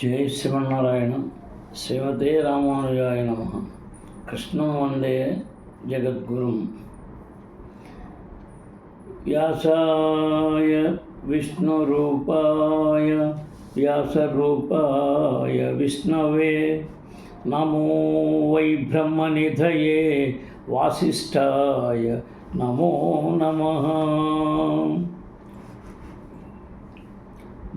జై శ్రీమన్నారాయణ. శ్రీమతే రామానుజాయ నమః. కృష్ణం వందే జగద్గురుం. వ్యాసాయ విష్ణురూపాయ వ్యాసరూపాయ విష్ణవే నమో వై బ్రహ్మనిధయే వాసిష్ఠాయ నమో నమః.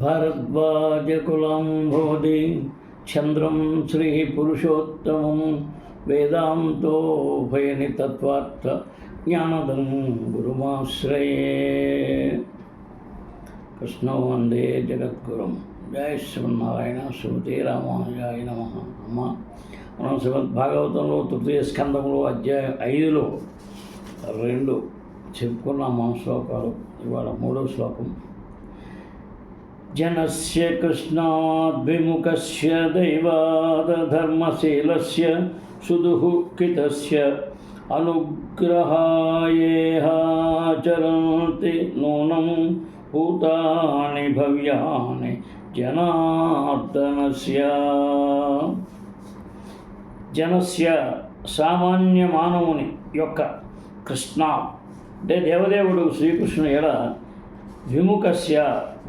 భరద్వాజకులం బోధి చంద్రం శ్రీ పురుషోత్తమం వేదాంతోభయని తత్వార్థ జ్ఞానదం గురుమాశ్రయే. కృష్ణం వందే జగద్గురుం. జయ శ్రీమన్నారాయణ. శ్రీమతే రామానుజాయ నమః. అమ్మ, మనం శ్రీమద్భాగవతంలో తృతీయ స్కంధంలో అధ్యాయం 5లో 2 చెప్పుకున్నాం శ్లోకాలు. ఇవాళ 3వ శ్లోకం. జనస్య కృష్ణాద్విముఖస్య దైవాదధర్మశీలస్య సుదుఃఖితస్య అనుగ్రహాయేహాచరంతి నూనం భూతాని భవ్యాని జనార్దనస్య. జనస్య సామాన్య మానవుని యొక్క కృష్ణ అంటే దేవదేవుడు శ్రీకృష్ణుని ఎడ విముఖస్య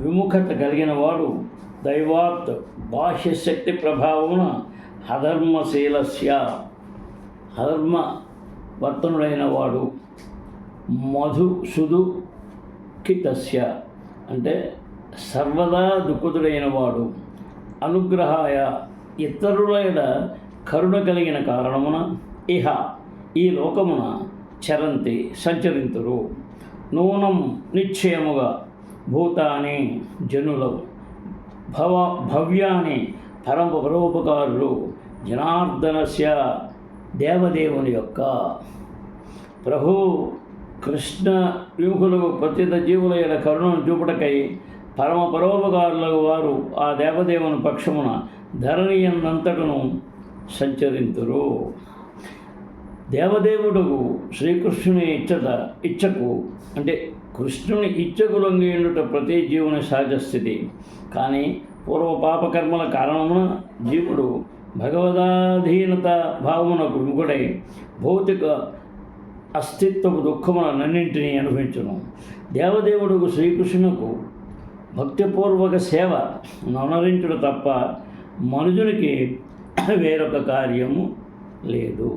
విముఖత కలిగిన వాడు దైవాత్ బాహ్యశక్తి ప్రభావమున అధర్మశీలస్య అధర్మ వర్తనుడైన వాడు సుదుఃఖితస్య అంటే సర్వదా దుఃఖితుడైన వాడు అనుగ్రహాయ ఇతరుల కరుణ కలిగిన కారణమున ఇహ ఈ లోకమున చరంతి సంచరింతురు. నూనం నిశ్చయముగా భూతాని జనులు భవ్యాని పరోపకారులు జనార్దనస్య దేవదేవుని యొక్క. ప్రభు కృష్ణ విముఖులకు ప్రత్యేక జీవుల యొక్క కరుణను చూపుటకై పరోపకారులకు వారు ఆ దేవదేవుని పక్షమున ధరణియందంతటను సంచరింతురు. దేవదేవుడు శ్రీకృష్ణుని ఇచ్చకు అంటే కృష్ణుని ఇచ్చకు లొంగియుండుట ప్రతి జీవుని సహజ స్థితి. కానీ పూర్వ పాపకర్మల కారణమున జీవుడు భగవదాధీనత భావమునకు విముఖుడై భౌతిక అస్తిత్వపు దుఃఖములన్నింటినీ అనుభవించును. దేవదేవుడు శ్రీకృష్ణునకు భక్తిపూర్వక సేవ నొనరించుడు తప్ప మనుజునికి వేరొక కార్యము లేదు.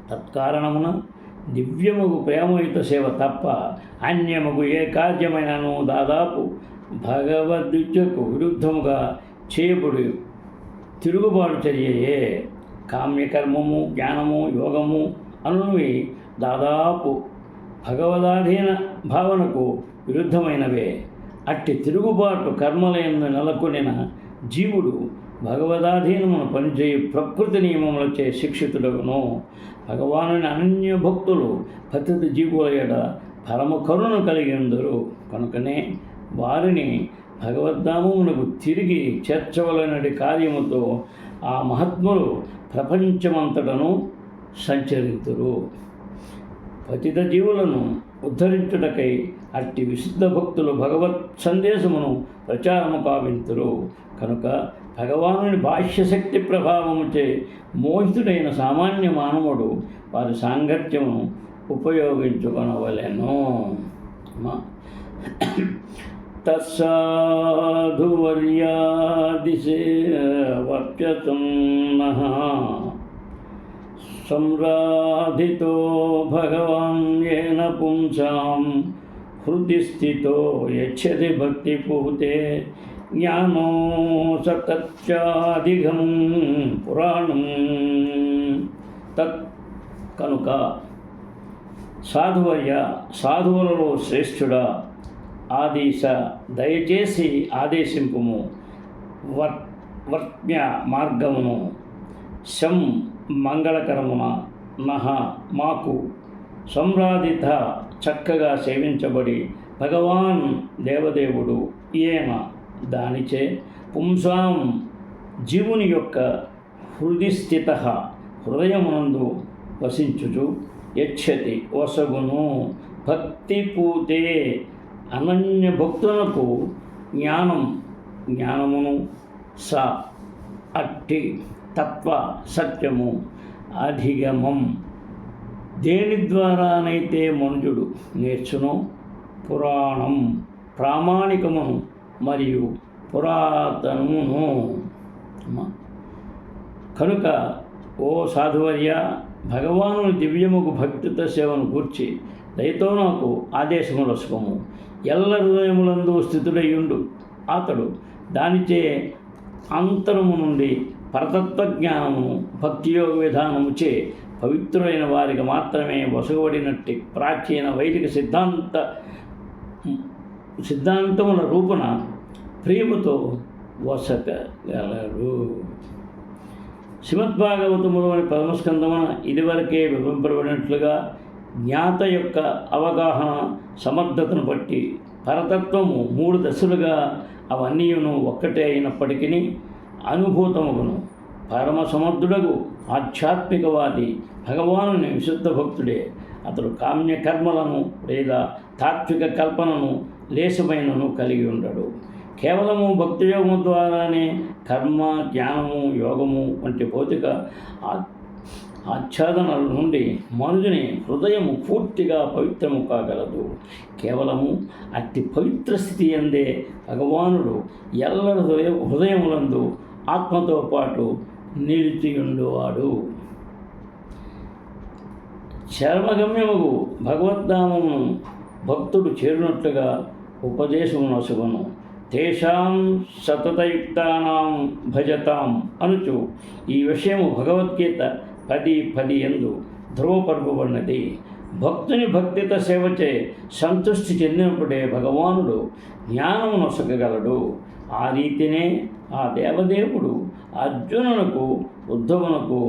తత్కారణమున దివ్యముగు ప్రేమయుత సేవ తప్ప అన్యముగు ఏ కార్యమైనను దాదాపు భగవద్విద్యకు విరుద్ధముగా చేయబడి తిరుగుబాటు చర్యయే. కామ్యకర్మము జ్ఞానము యోగము అనువి దాదాపు భగవదాధీన భావనకు విరుద్ధమైనవే. అట్టి తిరుగుబాటు కర్మలందు నెలకొనిన జీవుడు భగవదాధీనమును పనిచేయి ప్రకృతి నియమములచే శిక్షితుడగును. భగవానుని అనన్య భక్తులు పతిత జీవుల ఎడ పరమ కరుణ కలిగి ఉందరు. కనుకనే వారిని భగవద్ధామమునకు తిరిగి చేర్చవలనటి కార్యముతో ఆ మహాత్ములు ప్రపంచమంతటను సంచరింతురు. పతిత జీవులను ఉద్ధరించుటకై అట్టి విశుద్ధ భక్తులు భగవత్ సందేశమును ప్రచారము కావింతురు. కనుక భగవానుని బాహ్యశక్తి ప్రభావముచే మోహితుడైన సామాన్య మానవుడు వారి సాంగత్యమును ఉపయోగించుకొనవలెను. తత్సాధువర్యాదిశేవర్చతున్నః సంరాధితో భగవాన్ येन పుంసాం హృది స్థితో యచ్చతి భక్తిపూతే జ్ఞానో సతత్యాధిగం పురాణం. తత్ కనుక సాధువర్య సాధువులలో శ్రేష్ఠుడా ఆదేశ దయచేసి ఆదేశింపుము వర్త్మ్య మార్గమును శం మంగళకరమున నహ మాకు సంరాధిత చక్కగా సేవించబడి భగవాన్ దేవదేవుడు ఈయన దానిచే పుంసాం జీవుని యొక్క హృది స్థిత హృదయమునందు వసించుచు యచ్చతి వసగును భక్తి పూతే అనన్య భక్తులకు జ్ఞానమును స అట్టి తత్వ సత్యము అధిగమం దేని ద్వారానైతే మనుజుడు నేర్చునో పురాణం ప్రామాణికమును మరియు పురాతనమును. కనుక ఓ సాధువర్య, భగవానుని దివ్యముకు భక్తిత సేవను కూర్చి దయతో నాకు ఆదేశములసుకము. ఎల్ల హృదయములందు స్థితుడయ్యుండు. అతడు దానిచే అంతరము నుండి పరతత్వ జ్ఞానమును భక్తియోగ విధానముచే పవిత్రులైన వారికి మాత్రమే వసగబడినట్టి ప్రాచీన వైదిక సిద్ధాంతముల రూపున ప్రేమతో వసకగలరు. శ్రీమద్భాగవతములోని పరమస్కందమున ఇదివరకే వివరింపబడినట్లుగా జ్ఞాత యొక్క అవగాహన సమర్థతను బట్టి పరతత్వము 3 దశలుగా అవన్నీయును ఒక్కటే అయినప్పటికీ అనుభూతముగును. పరమ సమర్థుడగు ఆధ్యాత్మికవాది భగవానుని విశుద్ధ భక్తుడే. అతడు కామ్యకర్మలను లేదా తాత్విక కల్పనను లేశమైనను కలిగి ఉండడు. కేవలము భక్తియోగము ద్వారానే కర్మ, జ్ఞానము, యోగము వంటి భౌతిక ఆచ్ఛాదనల నుండి మనుజుని హృదయము పూర్తిగా పవిత్రము కాగలదు. కేవలము అట్టి పవిత్ర స్థితి అందే భగవానుడు ఎల్లరి హృదయములందు ఆత్మతో పాటు నిలిచియుండువాడు. చర్మగమ్యముగు భగవద్ధామమును భక్తుడు చేరినట్లుగా ఉపదేశమునొసగును. తేషాం సతతయుక్తానాం భజతాం అనుచు ఈ విషయము భగవద్గీత 10:10 యందు ధ్రువపరపబడినది. భక్తుని భక్తిత సేవచే సంతృష్టి చెందినప్పుడే భగవానుడు జ్ఞానము నొసగగలడు. ఆ రీతినే ఆ దేవదేవుడు అర్జునునకు ఉద్ధవునకు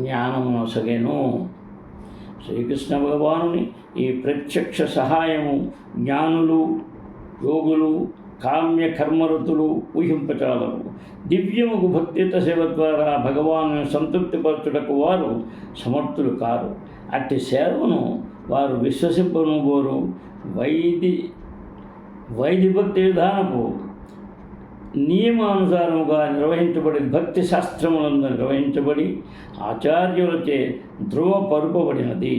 జ్ఞానము నొసగెను. శ్రీకృష్ణ భగవానుని ఈ ప్రత్యక్ష సహాయము జ్ఞానులు, యోగులు, కామ్య కర్మరతులు ఊహింపచాలరు. దివ్యముకు భక్తిత సేవ ద్వారా భగవాను సంతృప్తిపరచుటకు వారు సమర్థులు కారు. అట్టి సేవను వారు విశ్వసింపనుబోరు. వైది భక్తి విధానపు నియమానుసారముగా నిర్వహించబడి భక్తి శాస్త్రములందు నిర్వహించబడి ఆచార్యులచే ధ్రువపరుపబడినది.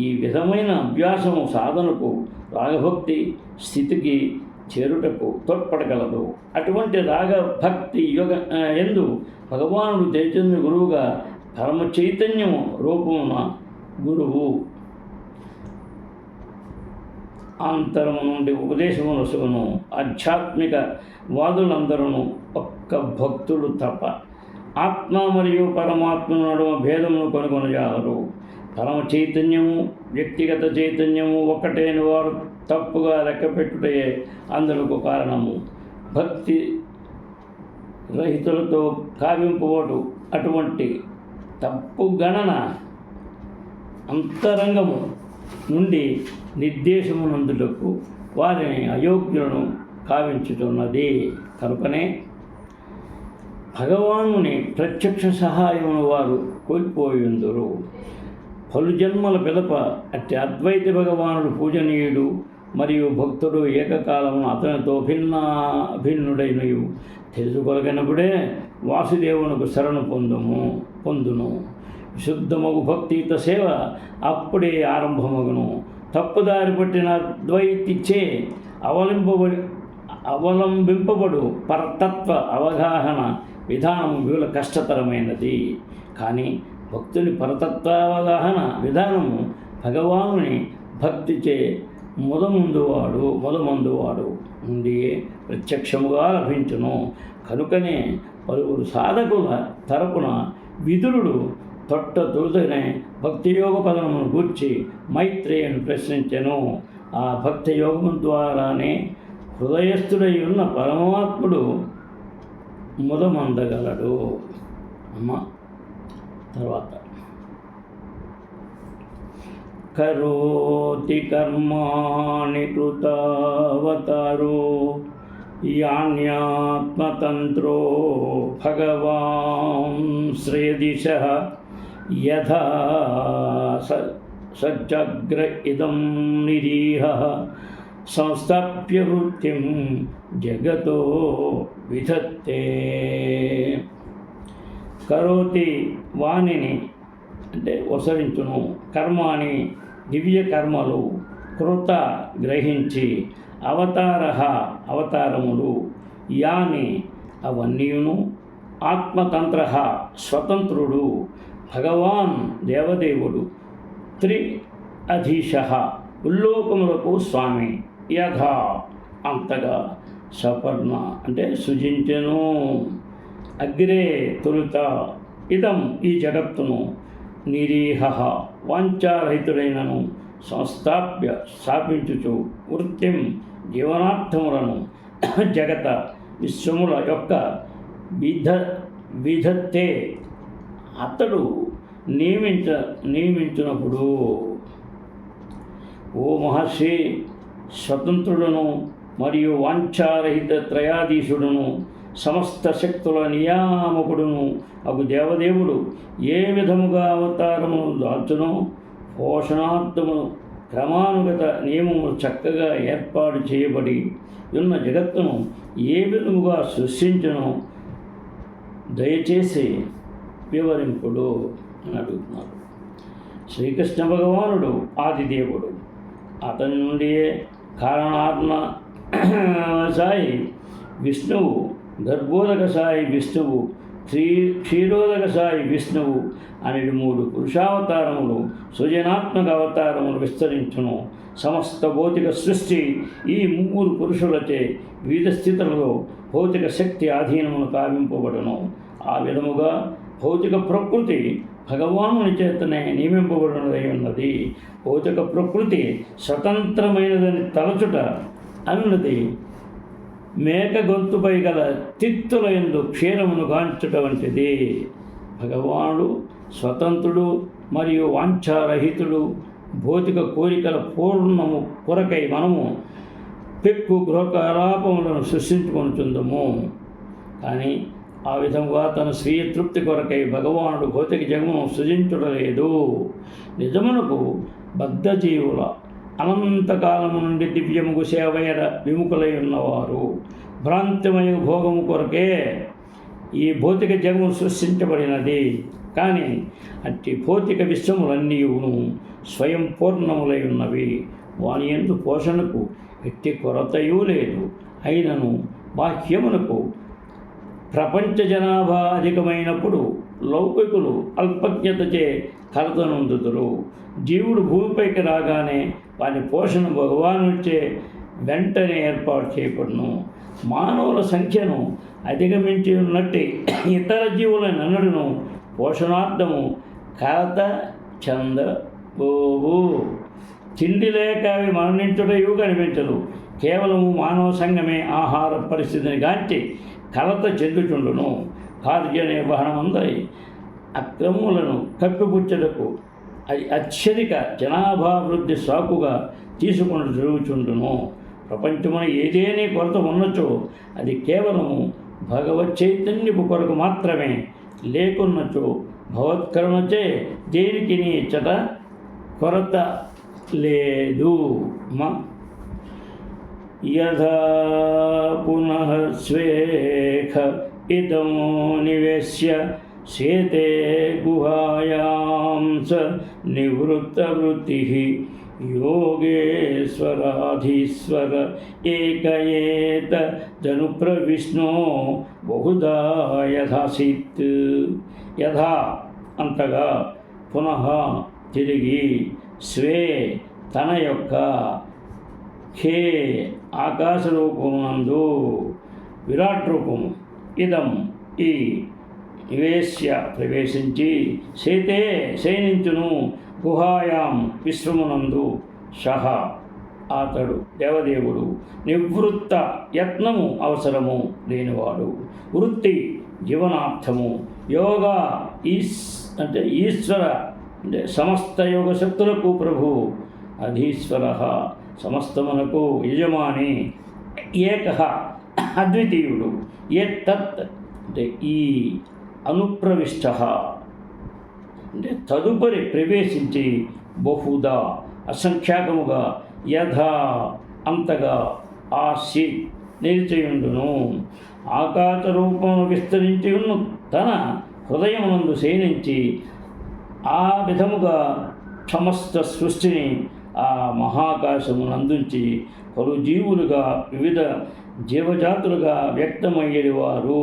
ఈ విధమైన అభ్యాసము సాధనకు రాగభక్తి స్థితికి చేరుటకు తోడ్పడగలదు. అటువంటి రాగభక్తి యందు భగవానుడు చైతన్య గురువుగా పరమ చైతన్యము రూపమున గురువు అంతరము నుండి ఉపదేశము నొసగును. ఆధ్యాత్మిక వాదులందరూ ఒక్క భక్తుడు తప్ప ఆత్మ మరియు పరమాత్మ నడుమ భేదమును కనుగొనజాలరు. పరమ చైతన్యము, వ్యక్తిగత చైతన్యము ఒక్కటైన వారు తప్పుగా లెక్కపెట్టుటే అందులకు కారణము. భక్తి రహితులతో కావింపబడు అటువంటి తప్పు గణన అంతరంగము నుండి నిర్దేశమునందులకు వారిని అయోగ్యులను కావించుతున్నది. కనుకనే భగవానుని ప్రత్యక్ష సహాయమును వారు కోల్పోయిందురు. పలు జన్మల పిదప అట్టి అద్వైత భగవానుడు పూజనీయుడు మరియు భక్తుడు ఏకకాలమున అతనితో భిన్నుడైనయు తెలుసుకోగలిగినప్పుడే వాసుదేవునకు శరణు పొందును. విశుద్ధమగు భక్తియుత సేవ అప్పుడే ఆరంభమగును. తప్పుదారి పట్టిన అద్వైతిచే అవలంబింపబడు పరతత్వ అవగాహన విధానం వీళ్ళ కష్టతరమైనది. కానీ భక్తుని పరతత్వ అవగాహన విధానము భగవానుని భక్తిచే మొదమందువాడు నుండి ప్రత్యక్షముగా లభించును. కనుకనే పలువురు సాధకుల తరపున విదురుడు తొలుతనే భక్తియోగ పదమును గూర్చి మైత్రేయుని ప్రశ్నించెను. ఆ భక్తి యోగం ద్వారానే హృదయస్థుడై ఉన్న పరమాత్ముడు ముదమందగలడు. తర్వాత కరోతి కర్మాణి కృతావతారో యాన్యాత్మతంత్రో భగవాన్ శ్రేయదిశః యథా సజ్జగ్ర ఇదం నిరీహః సంస్థాప్య వృత్తిం జగతో విధత్తే. కరోతి వాణిని అంటే వసరించును, కర్మాని దివ్య కర్మలు, కృత గ్రహించి, అవతారములు, యాని అవన్నీయును, ఆత్మతంత్ర స్వతంత్రుడు, భగవాన్ దేవదేవుడు, అధీశ ఉల్లోకములకు స్వామి, యథా అంతగా, సపర్ణ అంటే సృజించెను, అగ్రే తొలుత, ఇదం ఈ జగత్తును, నిరీహ వాంఛారహితుడైనను, సంస్థాప్య స్థాపించుచు, వృత్తిం జీవనార్థములను, జగత విశ్వముల యొక్క విధత్తే అతడు నియమించినప్పుడు. ఓ మహర్షి, స్వతంత్రుడును మరియు వాంఛారహిత త్రయాధీశుడును, సమస్త శక్తుల నియామకుడును అగు దేవదేవుడు ఏ విధముగా అవతారమును దాల్చునో, పోషణార్థమును క్రమానుగత నియమములు చక్కగా ఏర్పాటు చేయబడి ఉన్న జగత్తును ఏ విధముగా సృష్టించునో దయచేసి వివరింపుడు అని అడుగుతున్నారు. శ్రీకృష్ణ భగవానుడు ఆదిదేవుడు, అతని నుండియే కారణాత్మ సాయి విష్ణువు, గర్భోదక సాయి విష్ణువు, క్షీరోదక సాయి విష్ణువు అనేది 3 పురుషావతారములు, సృజనాత్మక అవతారములు విస్తరించును. సమస్త భౌతిక సృష్టి ఈ 3 పురుషులచే వివిధ స్థితులలో భౌతిక శక్తి ఆధీనమును కావింపబడును. ఆ విధముగా భౌతిక ప్రకృతి భగవానుని చేతనే నియమింపబడినదై ఉన్నది. భౌతిక ప్రకృతి స్వతంత్రమైనదని తలచుట అన్నది మేక గొంతుపై గల తిత్తుల యందు క్షీరమును గాంచుట వంటిది. భగవానుడు స్వతంత్రుడు మరియు వాంఛారహితుడు. భౌతిక కోరికల పూర్ణము కొరకై మనము పెక్కు గృహకలాపములను సృష్టించుకొనుచుందము. కానీ ఆ విధంగా తన స్వీయ తృప్తి కొరకై భగవానుడు భౌతిక జగమును సృజించుటలేదు. నిజమునకు బద్ధజీవుల అనంతకాలము నుండి దివ్యముగు సేవయర విముఖులై ఉన్నవారు భ్రాంతిమయ భోగము కొరకే ఈ భౌతిక జగము సృష్టించబడినది. కానీ అట్టి భౌతిక విశ్వములన్నీయును స్వయం పూర్ణములై ఉన్నవి. వాని యందు పోషణకు ఎట్టి కొరతయూ లేదు. అయినను బాహ్యమునకు ప్రపంచ జనాభా అధికమైనప్పుడు లౌకికులు అల్పజ్ఞతచే కలతనొందుదురు. జీవుడు భూమిపైకి రాగానే వాని పోషణ భగవానుచే వెంటనే ఏర్పాటు చేయబడును. మానవుల సంఖ్యను అధిగమించి ఉన్నట్టు ఇతర జీవులనన్నుడును పోషణార్థము కలత చెందబోవు. తిండి లేక అవి మరణించుటయు కనిపించదు. కేవలము మానవ సంఘమే ఆహార పరిస్థితిని గాంచి కలత చెందుచుండును. కార్యనిర్వహణమందరి అక్రమములను కప్పిపుచ్చటకు అది అత్యధిక జనాభాభివృద్ధి సాకుగా తీసుకొని జరుగుచుండును. ప్రపంచమున ఏదేని కొరత ఉన్నచో అది కేవలము భగవత్ చైతన్యపు కొరకు మాత్రమే. లేకున్నచో భగవత్కరుణచే దేనికి నీ ఇచ్చట కొరత లేదు. యథా పునః స్వేఖ ఇదం నివేశ్య సేతే గుహాయాం స నివృత్తవృత్తి యోగేశ్వరాధీశ్వర ఏకయేత ధనుప్రవిష్ణో బహుధా యథాసీత్. యథా అంతగా, పునః తిరిగి, స్వే తన యొక్క, ఖే ఆకాశ రూపమునందు, విరాట్ రూపము, ఇదం ఈ, నివేశ్య ప్రవేశించి, సేతే శయనించును, గుహాయాం విశ్వమునందు, సహ అతడు దేవదేవుడు, నివృత్త యత్నము అవసరము లేనివాడు, వృత్తి జీవనార్థము, యోగ అంటే ఈశ్వర అంటే సమస్త యోగ శక్తులకు ప్రభు, అధీశ్వర సమస్తమునకు యజమాని, ఏక అద్వితీయుడు, ఏతత్ అంటే ఈ, అనుప్రవిష్ట అంటే తదుపరి ప్రవేశించి, బహుదా అసంఖ్యాకముగా, యథా అంతగా ఆ సీట్ నిలిచియుండును. ఆకాశ రూపమును విస్తరించి ఉన్న తన హృదయమునందు శయనించి ఆ విధముగా సమస్త సృష్టిని ఆ మహాకాశమునందుంచి పలు జీవులుగా వివిధ జీవజాతులుగా వ్యక్తమయ్యేవారు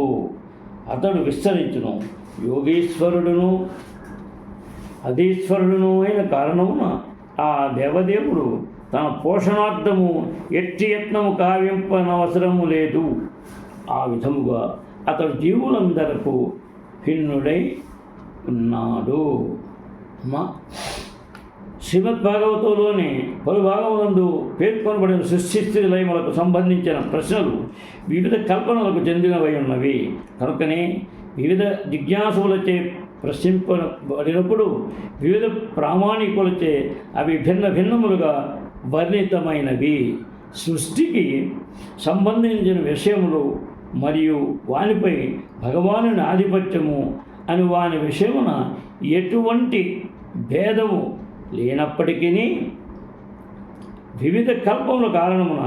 అతడు విస్తరించును. యోగీశ్వరుడును అధీశ్వరుడును అయిన కారణమున ఆ దేవదేవుడు తన పోషణార్థము ఎట్టి యత్నము కావింపనవసరము లేదు. ఆ విధముగా అతడు జీవులందరకు భిన్నుడై ఉన్నాడు. శ్రీమద్భాగవతంలోని పలు భాగములందు పేర్కొనబడిన సృష్టి లయములకు సంబంధించిన ప్రశ్నలు వివిధ కల్పనలకు చెందినవై ఉన్నవి. కనుకనే వివిధ జిజ్ఞాసులచే ప్రశ్నింపబడినప్పుడు వివిధ ప్రామాణికులచే అవి భిన్న భిన్నములుగా వర్ణితమైనవి. సృష్టికి సంబంధించిన విషయములు మరియు వానిపై భగవానుని ఆధిపత్యము అని వాని విషయమున ఎటువంటి భేదము లేనప్పటికీ వివిధ కల్పముల కారణమున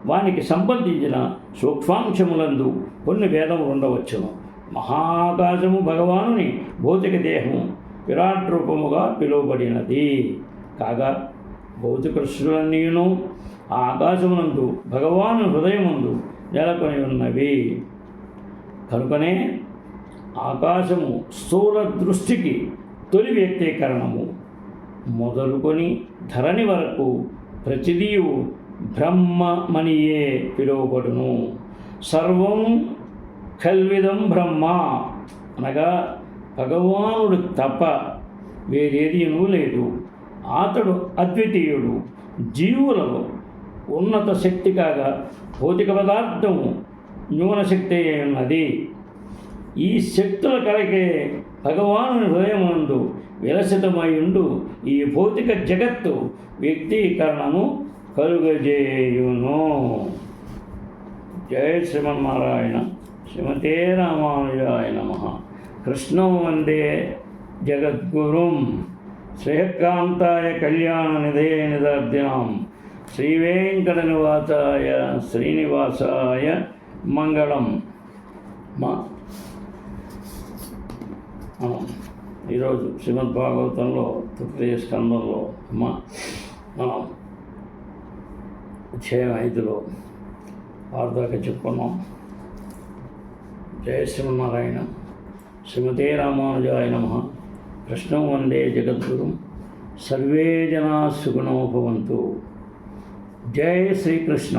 వానికి సంబంధించిన సూక్ష్మాంశములందు కొన్ని భేదములు ఉండవచ్చును. మహాకాశము భగవానుని భౌతిక దేహము విరాట్ రూపముగా పిలువబడినది కాగా భౌతిక సృష్టిలన్నీను ఆ ఆకాశమునందు భగవాను హృదయముందు నెలకొని ఉన్నవి. కనుకనే ఆకాశము స్థూల దృష్టికి తొలి వ్యక్తీకరణము మొదలుకొని ధరణి వరకు ప్రతిదీయు బ్రహ్మమనియే పిలువబడును. సర్వం కల్విదం బ్రహ్మ అనగా భగవానుడు తప్ప వేరేదీనూ లేదు. అతడు అద్వితీయుడు. జీవులలో ఉన్నత శక్తి కాగా భౌతిక పదార్థము న్యూనశక్తి ఉన్నది. ఈ శక్తుల కలిగే భగవానుని హృదయమునందు విలసితమైండు ఈ భౌతిక జగత్తు వ్యక్తీకరణను కలుగజేయును. జయ శ్రీమన్నారాయణ. శ్రీమతే రామానుజాయ నమః. కృష్ణం వందే జగద్గురుం శ్రేయకాంతాయ కళ్యాణనిధే నిదర్దినాం శ్రీవేంకటనివాసాయ శ్రీనివాసాయ మంగళం. ఈరోజు శ్రీమద్భాగవతంలో తృతీయ స్కందంలో మనం అధ్యాయం 5లో 6 దాకా చెప్పుకున్నాం. జయ శ్రీమన్నారాయణ. శ్రీమతే రామానుజాయ నమః. కృష్ణం వందే జగద్గురుం. సర్వే జనా సుఖినో భవంతు. జై శ్రీకృష్ణ.